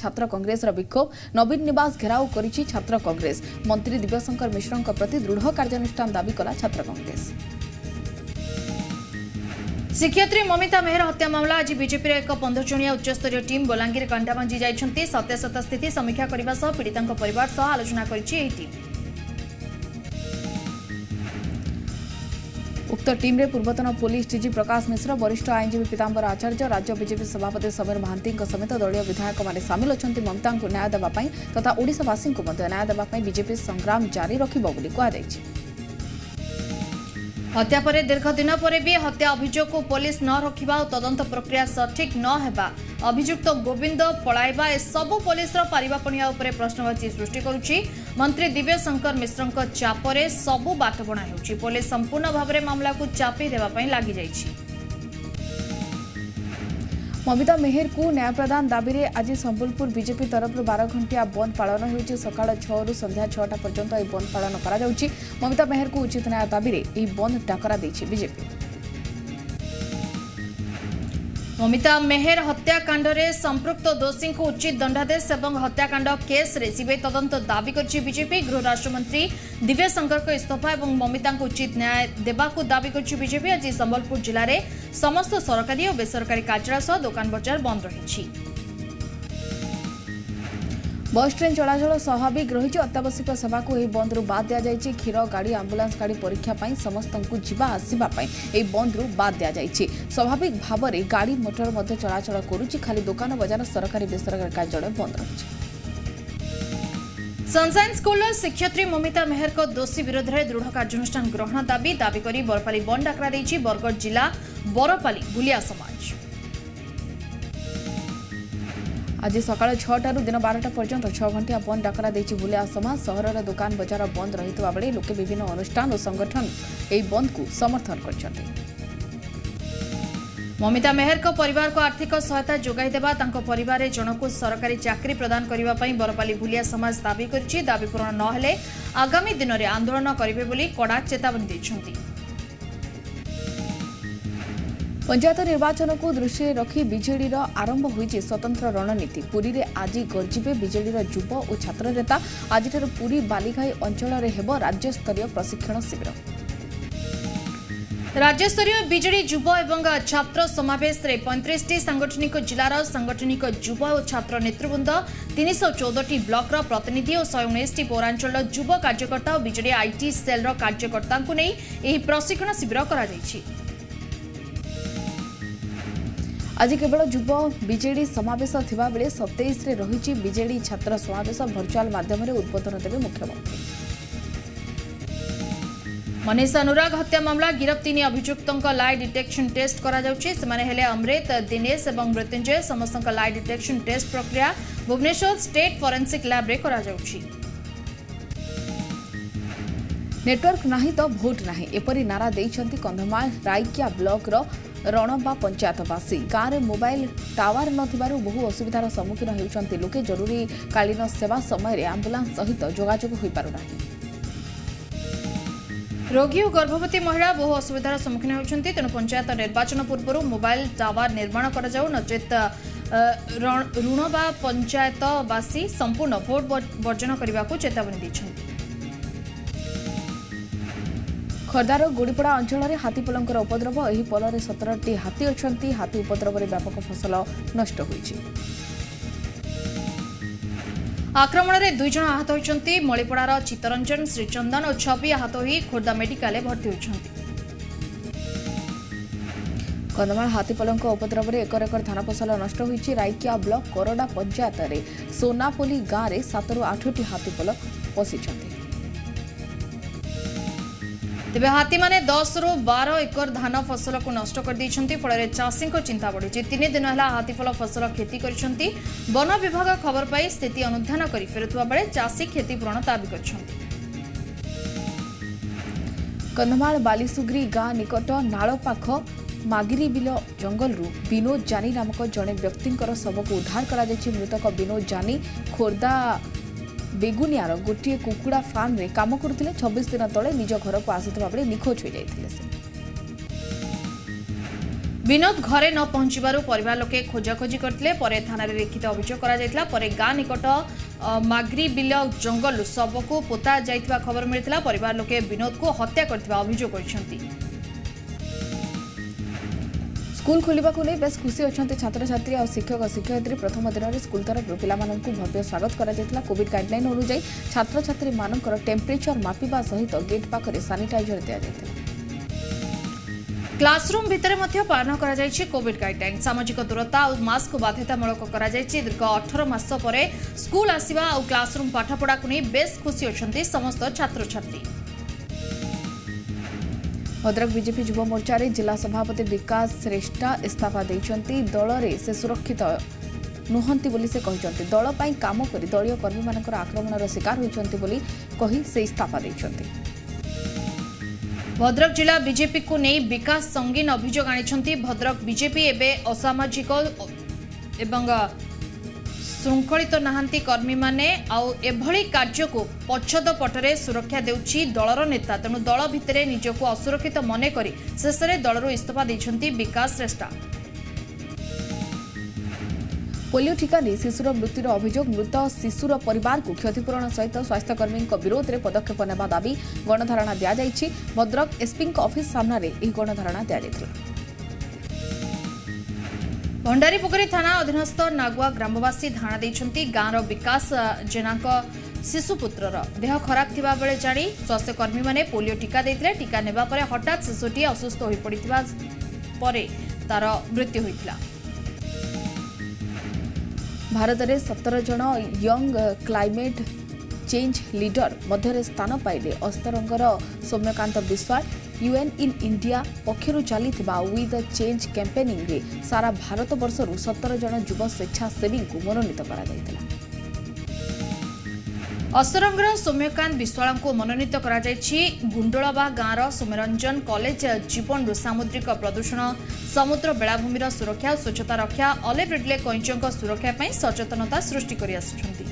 छात्र कांग्रेस विक्षोभ नवीन निवास घेराव करिछि छात्र कांग्रेस मंत्री दिव्यशंकर मिश्रଙ୍କ प्रति दृढ़ कार्यानुष्ठान दाबी कला छात्र कांग्रेस। शिक्षयित्री ममिता मेहर हत्या मामला आज बीजेपी एक 15 जणिया उच्चस्तरीय टीम बलांगीर कांडाबांजी जाइछन्ती सत्यासत्य स्थिति समीक्षा करबा सह पीड़ितांक परिवार सह आलोचना करिछि एही टीम। उक्त टीम रे पूर्वतन पुलिस डीजी प्रकाश मिश्र वरिष्ठ आईनजीवी पीतांबर आचार्य राज्य बीजेपी सभापति समीर महांती समेत दलीय विधायक माने सामिल अछन्ती ममता को न्याय देबा पई तथा ओडिशावासी को न्याय देबा पई बीजेपी संग्राम जारी रखिबो बोली कहा जायछि। हत्या पर दीर्घ दिन पर भी हत्या अभियोग को पुलिस न रखा और तदंत प्रक्रिया सठिक न हेबा अभियुक्त गोविंद पलाइबा ए सबु पुलिस पारिबापणिया उपरे प्रश्नवाची सृष्टि करुछि। मंत्री दिव्यशंकर मिश्रଙ୍କ चापरे सबु बाटबणा हेउछि पुलिस संपूर्ण भाव में मामला को चापी देबा पई लागि जाइछि। ममिता मेहर को न्याय प्रदान दाबी में आज संबलपुर बीजेपी तरफ 12 घंटिया बंद पालन होइछि सकाळ 6 रु संध्या 6टा पर्यंत यह बंद पालन करा जाउछि। ममिता मेहर को उचित न्याय दाबी में यह बंद डाकरा दैछि बीजेपी। ममिता मेहर हत्याकांड में संपृक्त दोषी को उचित दंडादेश और हत्याकांड केस रे सीबीआई तदंत दाबी करछि बीजेपी। गृह राष्ट्रमंत्री दिव्यशंकर को इस्तीफा और ममिता को उचित न्याय देबा को दाबी करछि बीजेपी। आज संबलपुर जिले में समस्त सरकारी और बेसरकारी कार्यालय सह दुकान बजार बंद रही। बस ट्रेन चलाचल स्वाभाविक रही अत्यावश्यक सेवा को यह बंद रु बाद दि जाए क्षीर गाड़ी आंबुलांस गाड़ी परीक्षा समस्त को जीवा आसवाई यह बंद रु बाद दि जाए स्वाभाविक भाव में गाड़ी मोटर चलाचल करुच्ची खाली दुकान बजार सरकारी बेसरकारी कार्यालय बंद रही। सनसाइन स्कूल शिक्षयित्री ममिता मेहर को दोषी विरोध में दृढ़ कार्यानुष्ठान ग्रहण दाबी करी बरपाली बंद डाकरा देछि बरगढ़ जिला बरपाली बुलिया समाज। आज सकाळ 6 दिन 12टा पर्यंत 6 घंटिया बंद डाकरा देछि बुलिया समाज। सहर दुकान बजार बंद रहितबा बेले लोके विभिन्न अनुष्ठान और संगठन एही बंद को समर्थन करछन्ते। ममिता मेहर को परिवार को आर्थिक सहायता जोगाई देबा तांको परिवार जनकु सरकारी चाकरी प्रदान करिबा पई बरपाली बुलिया समाज दाबी करछि। दाबी पूर्ण न हेले आगामी दिन में आंदोलन करिवे बोली कड़ा चेतावनी दैछन्ति। पंचायत निर्वाचन को दृष्टि रखी बीजेडी आरंभ होइछि स्वतंत्र रणनीति। पुरी रे आज गर्जिबे बीजेडी युव और छात्र नेता। आज पुरी बालीघाई अंचल में हेब राज्यस्तरीय प्रशिक्षण शिविर। राज्यस्तरीय बीजेडी युव एवं छात्र समावेश रे 35टी सांगठनिक जिलार सांगठनिक युव और छात्र नेतृवृंद 314टी ब्लॉक प्रतिनिधि और 119टी पौरांचल युव कार्यकर्ता और बीजेडी आईटी सेल कार्यकर्ता को नहीं यह प्रशिक्षण शिविर करा जायछि। आज केवल युव बीजेडी समावेश थिबा बेले 27 रे रहिछि बीजेडी छात्र समावेश वर्चुअल माध्यम रे उद्बोधन देबे मुख्यमंत्री। मनीष अनुराग हत्या मामला गिरफ 3 अभियुक्तों लाई डिटेक्शन टेस्ट करा जाउछि। सेमाने हेले अमृत दिनेश और मृत्युंजय समस्त लाई डिटेक्शन टेस्ट प्रक्रिया भुवनेश्वर स्टेट फोरेंसिक लैब रे करा जाउछि। नेटवर्क नहीं तो भोट नहीं एपरी नारा देइछन्ति कंधमाल राइकिया ब्लॉक रो रणबा पंचायतवासी। गाँव में मोबाइल टावर नथिबारु बहु असुविधार सम्मुखीन होउछन्ति लोके। जरूरी कालीन सेवा समय आंबुलांस सहित जोगाजोग होई पारु नाही। रोगी और गर्भवती महिला बहु असुविधार सम्मुखीन होउछन्ति तेणु पंचायत निर्वाचन पूर्व मोबाइल टावर निर्माण करा जाउ नचेत ऋणबा पंचायतवासी संपूर्ण भोट वर्जन करने को चेतावनी दैछन्ति। खर्दार गुड़ीपड़ा अंचल में हाथीपलंकर उपद्रव। यह पल में 17टी हाथी अच्छी। हाथी उपद्रव में व्यापक फसल नष्ट होइछि। आक्रमण में 2 जन आहत होइछन्ति। मणिपड़ार चित्तरंजन श्रीचंदन और छवि आहत होई खोर्धा मेडिकल भर्ती होइछन्ति। कंधमाल हाथीपलंक उपद्रव में एकर धान फसल नष्ट होइछि। राइकिया ब्लॉक कोरडा पंचायत में सोनापोली गाँव में 7 ରୁ 8टी हाथीपल पशिछन्ति। तेबे हाथी माने 10 ରୁ 12 एकर धान फसल को नष्ट कर दैछन्ति। फल चाषी चिंता बढ़ी। 3 दिन है हाथीफल फसल खेती करिसेंति। वन विभाग खबर पाई स्थिति अनुधान कर फेरुवा बेले चाषी क्षतिपूरण दाबी करछन्ति। कंधमाल बालीसुग्री गाँ निकट नाल पाख मागिरी बिल जंगल विनोद जानी नामक जड़े व्यक्ति शव को उद्धार करा जायछि। मृतक विनोद जानी खोर्धा बेगुनियार गोटे कुकुड़ा फार्म रे काम करुଥିଲେ। 26 दिन तले निज घर को आसुवा बेले निखोज हो जाते। विनोद घरे न पहुंचबारु परिवार लोके खोजाखोजी करथिले परे थानारे लिखित अभियोग करा जायतिला परे गां निकट माग्री बिल जंगल सबको पोता जायतिबा खबर मिलिथिला परिवार लोके विनोद को हत्या करथिबा अभियोग करछंती। स्कूल खोलिबा को नै बेस खुशी अछंती छात्र छात्री और शिक्षक शिक्षयित्री प्रथम दिन में स्कूल तरफ पिलामानंकु भव्य स्वागत करा जायतिला कोविड गाइडलाइन अनुसार छात्र छात्री मानकर टेम्परेचर मापिबा सहित गेट पाखरे सैनिटाइजर दिया जायतिला। क्लासरूम भितर मध्य पालन करा जायछि कोविड गाइडलाइन सामाजिक दूरता और मास्क बाध्यतामूलक करा जायछि दीर्घ 18 मास परे स्कूल आसिबा और क्लासरूम पाठपढ़ा को नहीं बेस खुशी अछंती समस्त छात्र छात्री। भद्रक बीजेपी युव मोर्चा रे जिला सभापति विकास श्रेष्ठ इस्तीफा देइछंती दल रे से सुरक्षित नुहंती बोली से कहिसंती दल पई काम करी दलीय कर्मी मानकर आक्रमणर शिकार होइछंती बोली कहि से इस्तीफा देइछंती। भद्रक जिला बीजेपी को नहीं विकास संगीन अभियोग आनी भद्रक बीजेपी एवं असामाजिक एवं श्रृंखलित नहांती कर्मी माने आउ एभली कार्य को पछद पटरे सुरक्षा देउछि दलर नेता तेणु दल भितरे निजको असुरक्षित मन करी शेष में दलरू इस्तीफा देइछंती विकास श्रेष्ठ। पोलियो टीका नहीं शिशुर मृत्युर अभियोग मृत शिशुर परिवार को क्षतिपूरण सहित स्वास्थ्यकर्मी विरोध में पदक्षेप नेबा दाबी गणधारणा दि जाइछि। भद्रक एसपी ऑफिस सामने गणधारणा दि जाइथिला। भंडारीपोखरी थाना अधीनस्थ नागुआ ग्रामवासी धारणा देइछंती गाँवर विकास जेनाक शिशुपुत्रर देह खराब थिबा बेले जानी स्वास्थ्यकर्मी माने पोलियो टीका देइथिले टीका नेबा परे हठात शिशुटी असुस्थ होई पड़िथिबा परे तार मृत्यु होइथिला। भारत में 17 जन यंग क्लाइमेट चेंज लीडर मध्य स्थान पाइले अस्तरंगर सौम्यकांत विश्वाल यूएन इन इंडिया पक्षर चली वी द चेंज कैंपेनिंग रे सारा भारत वर्षर 17 जन युव स्वेच्छासेवी को मनोनीत करा जायतिला। अस्तरंगर सौम्यकांत विश्वाल को मनोनीत करा जायछि। गुंडोलाबा गाँवर सौम्यरंजन कॉलेज जीवनरू सामुद्रिक प्रदूषण समुद्र बेलाभूमिर सुरक्षा स्वच्छता रक्षा ऑलिव रिडले कईंचों सुरक्षा पर सचेतनता सृष्टि कर आसुछंती।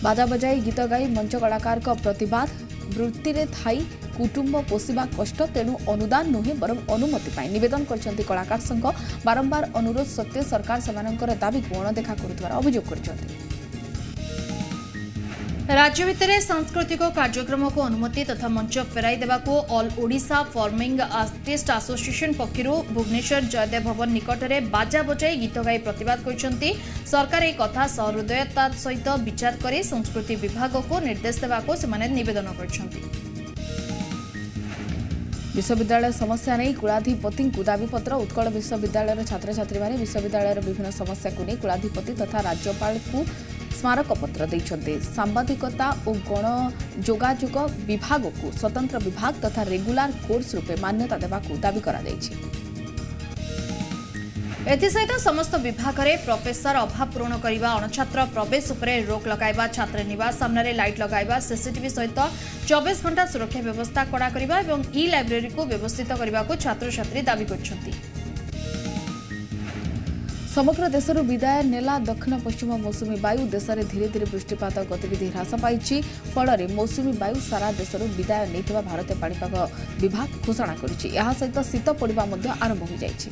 बाजा बजाई गीत गाई मंच कलाकार प्रतिवाद वृत्ति रे थाई कुटुंब पोषिबा कष्ट तेणु अनुदान नुहे बरं अनुमति पाई निवेदन करछंती कलाकार संघ बारंबार अनुरोध सत्वे सरकार सेमानंकर दाबी को अणदेखा करुथिबार अभियोग करछंती। राज्य भितर सांस्कृतिक कार्यक्रम को अनुमति तथा मंच फेराई देवा को all Odisha performing artist association पक्षर भुवनेश्वर जयदेव भवन निकट में बाजा बजाई गीत गाई प्रतिवाद करछंती। सरकार एक कथा सहृदयता सहित विचार कर संस्कृति विभाग को निर्देश देवा को सेमाने निवेदन करछंती। विश्वविद्यालय समस्या नहीं कुलाधिपति दाबीपत्र उत्कल विश्वविद्यालय छात्र छात्री माने विश्वविद्यालय विभिन्न समस्या को नहीं कुलाधिपति तथा राज्यपाल को स्मारक पत्र देइछन्ते। सांबादिकता और गण जोगाजोग विभाग को स्वतंत्र विभाग तथा रेगुलर कोर्स रूपे मान्यता देवा को दाबी करा जायछि। एथिसहित समस्त विभाग में प्रोफेसर अभाव पूरण करने अणछात्र प्रवेश उपरे रोक लगाइबा छात्र निवास सामने लाइट लगाइबा सीसीटीवी सहित 24 घंटा सुरक्षा व्यवस्था कड़ा करने और ई लाइब्रेरी को व्यवस्थित करने को छात्र छात्री दाबी करछन्ती। समग्र देशर विदाय नेला दक्षिण पश्चिम मौसुमी वायु देश में धीरे धीरे वृष्टिपात गतिविधि ह्रास पाई फल मौसुमी वायु सारा देश विदाय नहीं भारतीय पाणीपाग विभाग घोषणा करिछि। यह सहित शीत पड़िबा आरंभ हो जाइछि।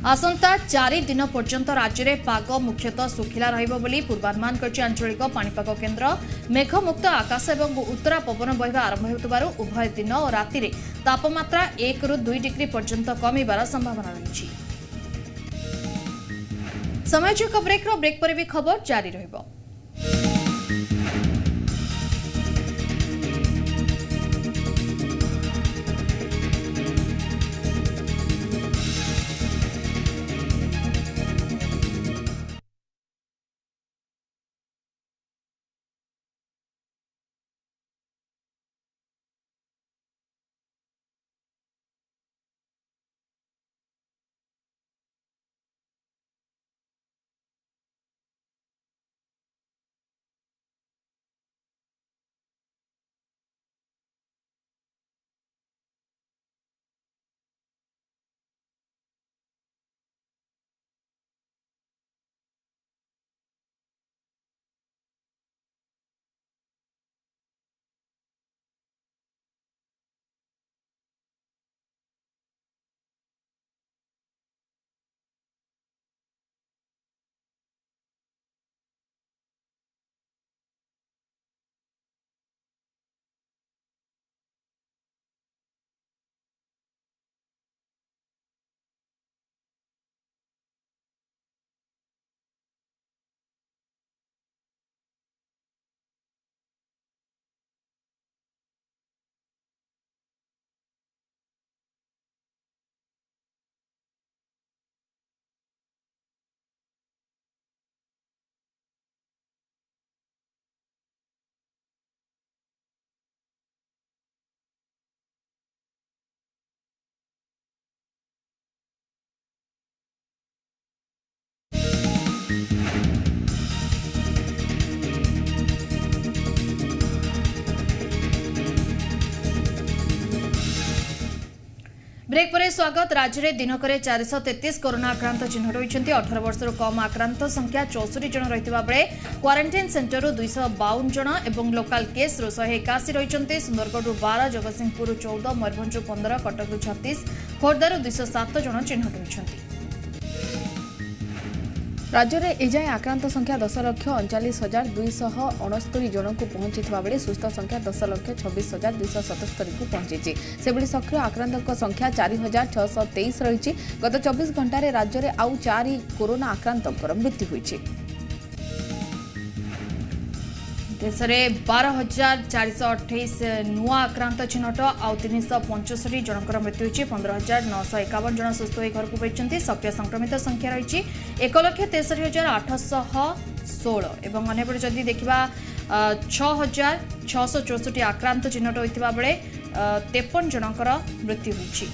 आसंता 4 दिन पर्यंत राज्य में पाग मुख्यतः सुखिला रहिबो बोली पूर्वानुमान करछि आंचलिक पाणीपाग केन्द्र। मेघमुक्त आकाश और उत्तरा पवन बहिबा आरंभ हेतुबारु उभय दिन और राति रे तापमात्रा 1 ରୁ 2 डिग्री पर्यंत कमिबार संभावना रही। समय ब्रेक पर भी खबर जारी रहिबो। ब्रेक पर स्वागत। राज्य में दिनक 433 कोरोना आक्रांत चिन्हट होती। 18 वर्ष कम आक्रांत संख्या 64 जन रही बेले क्वारंटाइन सेंटर 252 जन और लोकाल केस 181 रही। सुंदरगढ़ 12, जगतसिंहपुर 14, मयूरभंज 15, कटक 36, खोर्धार 207 जन चिन्हट होती। राज्य में एजाए आक्रांत संख्या 10,39,269 जन को पहुंची बेले सुस्थ संख्या 10,26,277 को पहुंची। से सक्रिय आक्रांत संख्या 4,623 रही। गत 24 घंटे राज्य में आउ 4 कोरोना आक्रांत मृत्यु हुई। देश में 12,428 नुआ आक्रांत चिन्हट आउ 365 जनकर मृत्यु होती। 15,951 जन सुस्थ हो घर को फे। सक्रिय संक्रमित संख्या रही 1,63,816 और अन्यपटे जदि देखा 6,664 आक्रांत चिन्हट होता बेले 53 जनकर मृत्यु होती।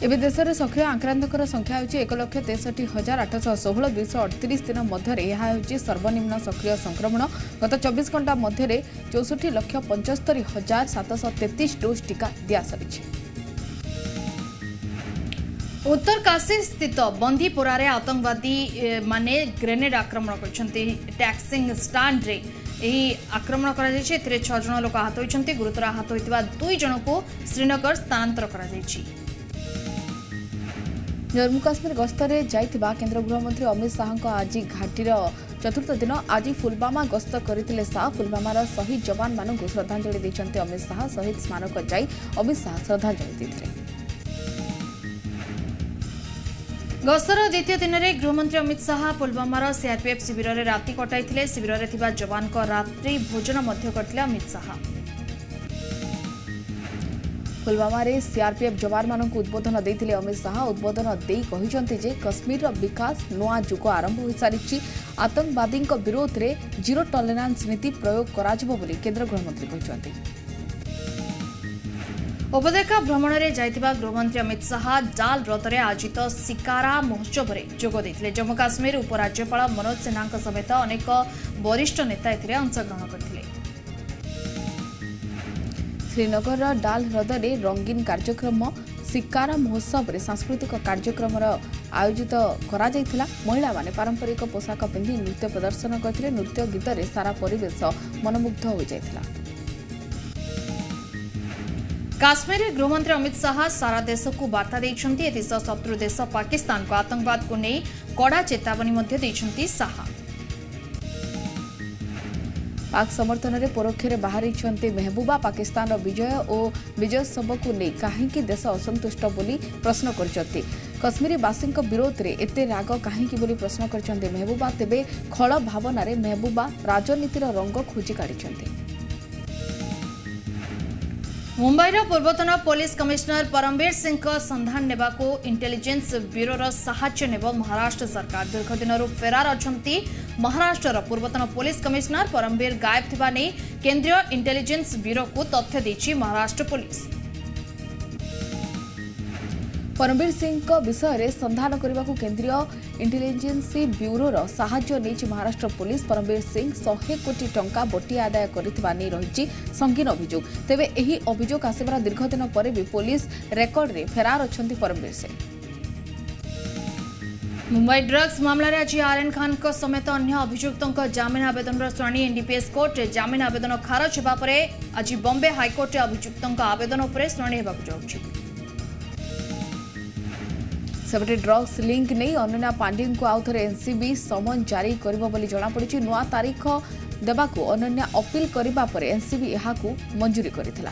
एवं देश में सक्रिय आक्रांत संख्या होती 1,63,816। 238 दिन मध्य यह सर्वनिम्न सक्रिय संक्रमण। गत 24 घंटा मध्य 64,75,733 डोज टीका दि सारी। उत्तरकाशी स्थित बंदीपोरा रे आतंकवादी माने ग्रेनेड आक्रमण करछन्ती। टैक्सिंग स्टैंड रे एही आक्रमण करा जायछि। एथिरे 6 जन लोक आहत होइछन्ती। गुरुतर आहत होइतिबा 2 जन को श्रीनगर स्थानांतर करा जायछि। जम्मू काश्मीर गस्तरे जाइथिबा केंद्र गृहमंत्री अमित शाह आज घाटीर चतुर्थ दिन आज फुलवामा गस्त करथिले। शाह फुलवामार शहीद जवान मानक श्रद्धांजलि दैछन्ते। अमित शाह शहीद स्मारक जाई अमित शाह श्रद्धांजलि दैथिले। गस्तर द्वितीय दिन में गृहमंत्री अमित शाह पुलवामार सीआरपीएफ शिविर में राति कटाई। शिविर में थिबा जवान को रात्रि भोजन मध्य करथिले अमित शाह। पुलवामा रे सीआरपीएफ जवान मानक उद्बोधन देथिले अमित शाह। उद्बोधन देई कहिसंते जे कश्मीर विकास नुआ जुग आरंभ हो सारी। आतंकवादी विरोध में जीरो टॉलरेंस नीति प्रयोग कराजिबो बोली केंद्र गृहमंत्री कहिसंते। उपत्यका भ्रमण में जाइथिबा गृहमंत्री अमित शाह डाल व्रतरे आयोजित शिकारा महोत्सव में जोग देथिले। जम्मू काश्मीर उपराज्यपाल मनोज सिन्हा समेत अनेक वरिष्ठ नेता एथिरे अंशग्रहण करथिले। श्रीनगर डाल ह्रद में रंगीन कार्यक्रम शिकारा महोत्सव में सांस्कृतिक कार्यक्रम आयोजित करा जायथिला। महिला माने पारंपरिक पोशाक पिंधि नृत्य प्रदर्शन करथिले। नृत्य गीत रे सारा परिवेश मनमुग्ध हो जायथिला। काश्मीर गृहमंत्री अमित शाह सारा देश को वार्ता देइछन्ती। एतिस शत्रु देश पाकिस्तान को आतंकवाद को नहीं कड़ा चेतावनी मध्य देइछन्ती शाह। पाक समर्थन में परोक्ष बाहरी मेहबूबा पाकिस्तान विजय और विजयोत्सव को नहीं कहीं देश असंतुष्ट बोली प्रश्न करछन्ती। कश्मीरी बासी विरोध में एते राग कहीं बोली प्रश्न करछन्ती मेहबूबा। तेबे खल भावना रे मेहबूबा राजनीतिर रंग खोजी काढ़िछन्ती। मुंबईर पूर्वतन पुलिस कमिश्नर परमवीर सिंह को संधान नेबाको इंटेलिजेंस ब्यूरोर साहाय्य नेब महाराष्ट्र सरकार। दीर्घ दिन फेरार अछंती महाराष्ट्र पूर्वतन पुलिस कमिश्नर परमवीर गायब थिबा नै केंद्रीय इंटेलिजेंस ब्यूरो को तथ्य दैछि महाराष्ट्र पुलिस। परमवीर सिंह विषय में संधान करने को केंद्रीय इंटेलिजेंस ब्यूरोर साहाय्य नहीं महाराष्ट्र पुलिस। परमवीर सिंह 100 कोटी टंका बटिया आदाय करथिबा नै रही संगीन अभियोग। तेबे एही अभियोग आसबार दीर्घ दिन पर भी पुलिस रेकर्ड रे फेरार अछंती परमवीर सिंह। मुंबई ड्रग्स मामला रे आज आर्यन खान को समेत अन्य अभियुक्तों जामिन आवेदन शुणाणी एनडीपीएस कोर्ट जामिन आवेदन खारज होगा पर आज बॉम्बे हाईकोर्ट अभियुक्तों आवेदन उपर शुणाणी होगा जाउछि। सेपटे ड्रग्स लिंक नहीं अनन्या पांडे को आउ थे एनसीबी समन जारी करिबो बोली जणा पड़िछि। नुआ तारीख देबाकू अनन्या अपील करिबा परे एनसीबी एहाकू मंजूरी करिथिला।